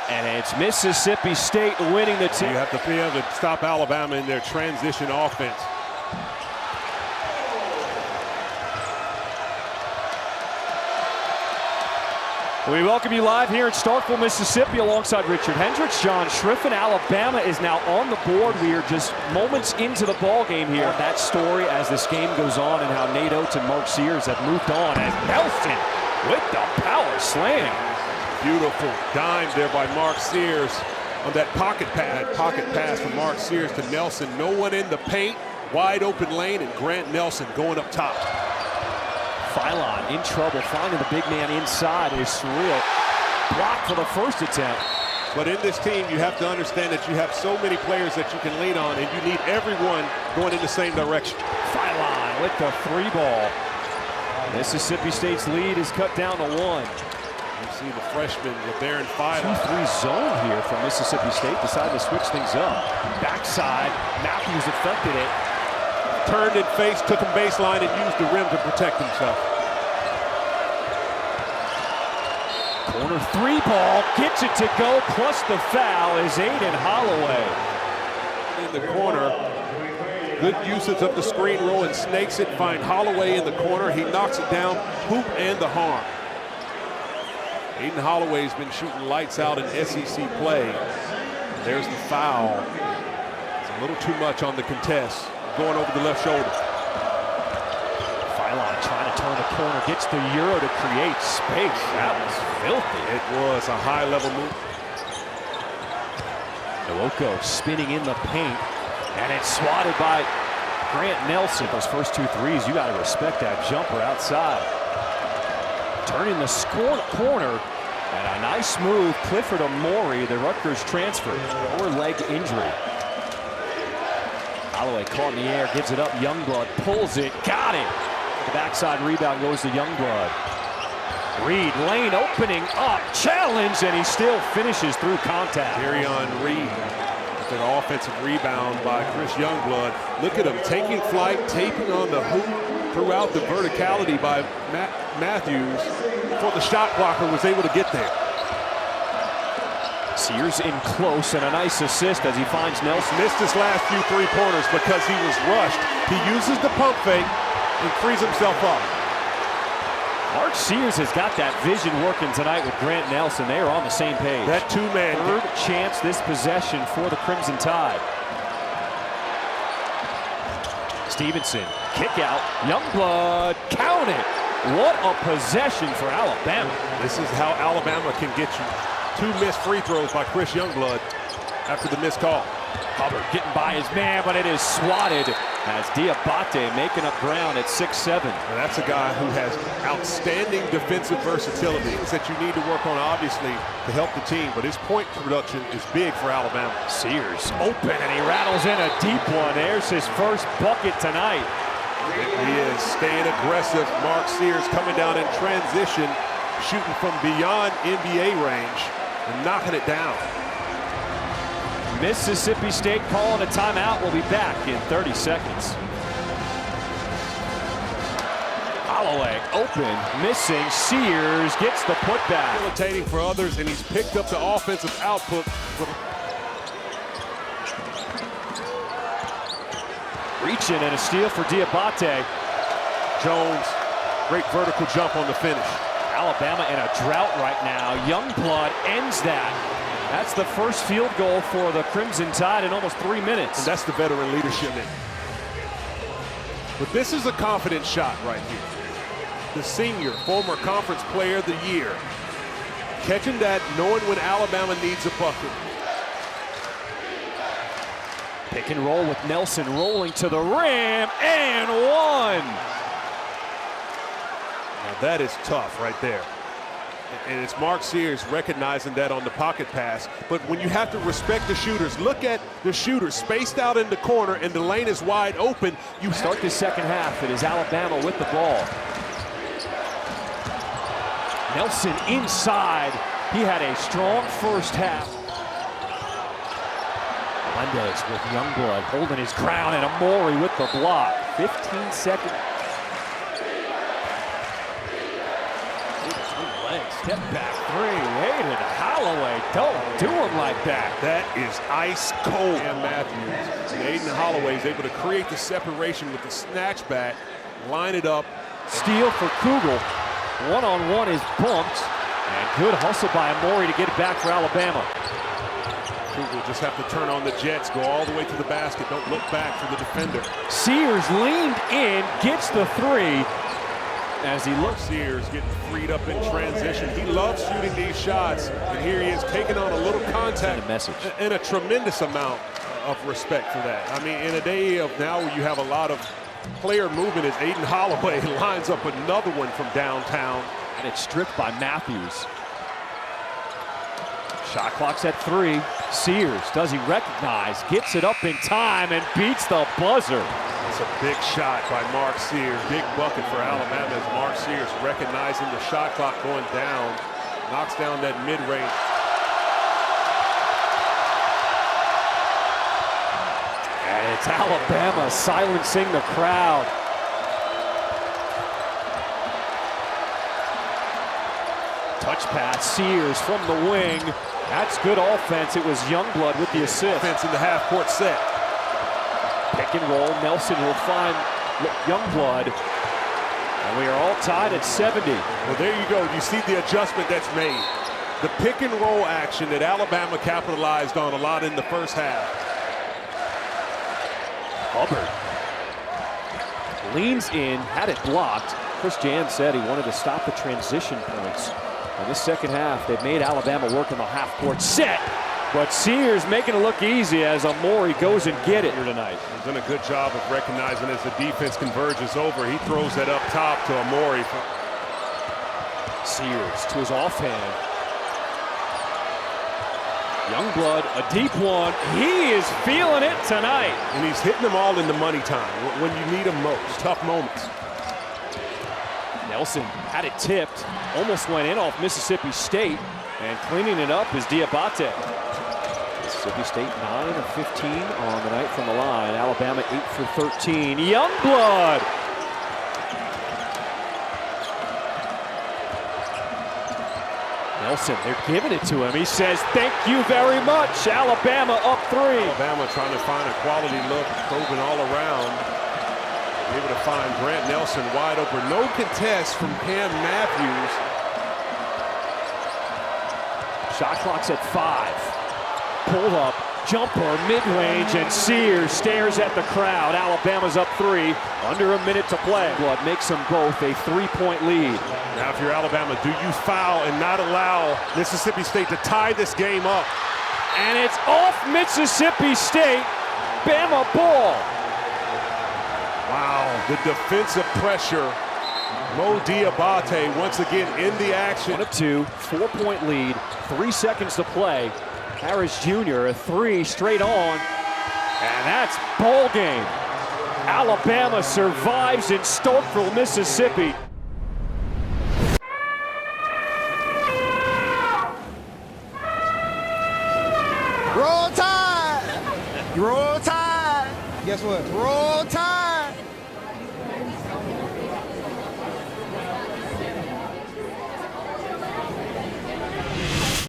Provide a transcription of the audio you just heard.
And it's Mississippi State winning the team. You have to be able to stop Alabama in their transition offense. We welcome you live here in Starkville, Mississippi, alongside Richard Hendricks, John Schriffen. Alabama is now on the board. We are just moments into the ball game here. That story as this game goes on, and how Nate Oats and Mark Sears have moved on, as Nelson with the power slam. Beautiful dime there by Mark Sears on that pocket pass from Mark Sears to Nelson. No one in the paint, wide open lane, and Grant Nelson going up top. Philon in trouble, finding the big man inside. It is surreal. Blocked for the first attempt. But in this team, you have to understand that you have so many players that you can lean on, and you need everyone going in the same direction. Philon with the three ball. Mississippi State's lead is cut down to 1. You see the freshman, Labaron, 2-3 zone here from Mississippi State. Decided to switch things up. Backside, Matthews affected it. Turned and faced, took him baseline, and used the rim to protect himself. Corner three ball, gets it to go, plus the foul is Aiden Holloway. In the corner, good usage of the screen roll and snakes it, find Holloway in the corner. He knocks it down, hoop and the harm. Aiden Holloway's been shooting lights out in SEC play. There's the foul. It's a little too much on the contest. Going over the left shoulder. Philon trying to turn the corner, gets the Euro to create space. That was filthy. It was a high-level move. Nwoko spinning in the paint, and it's swatted by Grant Nelson. Those first 2 threes, you got to respect that jumper outside. Turning the corner, and a nice move. Clifford Amori, the Rutgers transfer, lower leg injury. Holloway caught in the air, gives it up. Youngblood pulls it, got it. The backside rebound goes to Youngblood. Reid, lane opening up, challenge, and he still finishes through contact. Derrion Reid with an offensive rebound by Chris Youngblood. Look at him taking flight, taping on the hoop throughout the verticality by Matthews before the shot blocker was able to get there. Sears in close, and a nice assist as he finds Nelson. Missed his last few three-pointers because he was rushed. He uses the pump fake and frees himself up. Mark Sears has got that vision working tonight with Grant Nelson. They are on the same page. That two-man. Third chance this possession for the Crimson Tide. Stevenson, kick out, Youngblood, count it. What a possession for Alabama. This is how Alabama can get you. 2 missed free throws by Chris Youngblood after the missed call. Hubbard getting by his man, but it is swatted as Diabate making up ground at 6'7". Well, that's a guy who has outstanding defensive versatility. It's that you need to work on, obviously, to help the team, but his point production is big for Alabama. Sears open, and he rattles in a deep one. There's his first bucket tonight. He is staying aggressive. Mark Sears coming down in transition, shooting from beyond NBA range and knocking it down. Mississippi State calling a timeout. We'll be back in 30 seconds. Holloway open, missing. Sears gets the putback. Facilitating for others, and he's picked up the offensive output. Reaching, and a steal for Diabate. Jones, great vertical jump on the finish. Alabama in a drought right now. Youngblood ends that. That's the first field goal for the Crimson Tide in almost 3 minutes. And that's the veteran leadership. But this is a confident shot right here. The senior, former conference player of the year. Catching that, knowing when Alabama needs a bucket. Pick and roll with Nelson rolling to the rim, and one. Now that is tough right there. And it's Mark Sears recognizing that on the pocket pass. But when you have to respect the shooters, look at the shooters spaced out in the corner and the lane is wide open. You start the second half. It is Alabama with the ball. Nelson inside. He had a strong first half. Melendez with Youngblood holding his ground, and Amori with the block. 15 seconds. Step back three, Hayden Holloway, don't do him like that. That is ice cold. And Matthews, and Aiden Holloway is able to create the separation with the snatch back, line it up. Steal for Kugel. One-on-one is bumped, and good hustle by Amori to get it back for Alabama. Kugel just have to turn on the jets, go all the way to the basket, don't look back for the defender. Sears leaned in, gets the three. As he looks, Sears getting freed up in transition. He loves shooting these shots, and here he is taking on a little contact and a tremendous amount of respect for that. I mean, in a day of now where you have a lot of player movement, as Aiden Holloway lines up another one from downtown. And it's stripped by Matthews. Shot clock's at 3. Sears, does he recognize? Gets it up in time and beats the buzzer. It's a big shot by Mark Sears. Big bucket for Alabama as Mark Sears recognizing the shot clock going down. Knocks down that mid-range. And it's Alabama silencing the crowd. Touch pass, Sears from the wing. That's good offense. It was Youngblood with the assist. Offense in the half-court set. Pick and roll. Nelson will find Youngblood. And we are all tied at 70. Well, there you go. You see the adjustment that's made. The pick and roll action that Alabama capitalized on a lot in the first half. Hubbard leans in, had it blocked. Chris Jan said he wanted to stop the transition points. In this second half, they've made Alabama work in the half-court set. But Sears making it look easy as Amori goes and get it here tonight. He's done a good job of recognizing as the defense converges over. He throws that up top to Amori. Sears to his offhand. Youngblood, a deep one. He is feeling it tonight. And he's hitting them all in the money time when you need them most. Tough moments. Nelson had it tipped. Almost went in off Mississippi State. And cleaning it up is Diabate. Mississippi State 9 of 15 on the night from the line. Alabama 8 for 13. Youngblood. Nelson, they're giving it to him. He says, thank you very much. Alabama up 3. Alabama trying to find a quality look, probing all around. Able to find Grant Nelson wide open. No contest from Cam Matthews. Shot clock's at 5. Pulled up, jumper, mid-range, and Sears stares at the crowd. Alabama's up 3, under a minute to play. Blood makes them both a 3-point lead. Now if you're Alabama, do you foul and not allow Mississippi State to tie this game up? And it's off Mississippi State. Bama ball. Wow, the defensive pressure. Mo Diabate once again in the action. 1 of 2, 4-point lead, 3 seconds to play. Harris Jr. a 3 straight on, and that's ball game. Alabama survives in Starkville, Mississippi. Roll Tide! Roll Tide! Guess what? Roll Tide!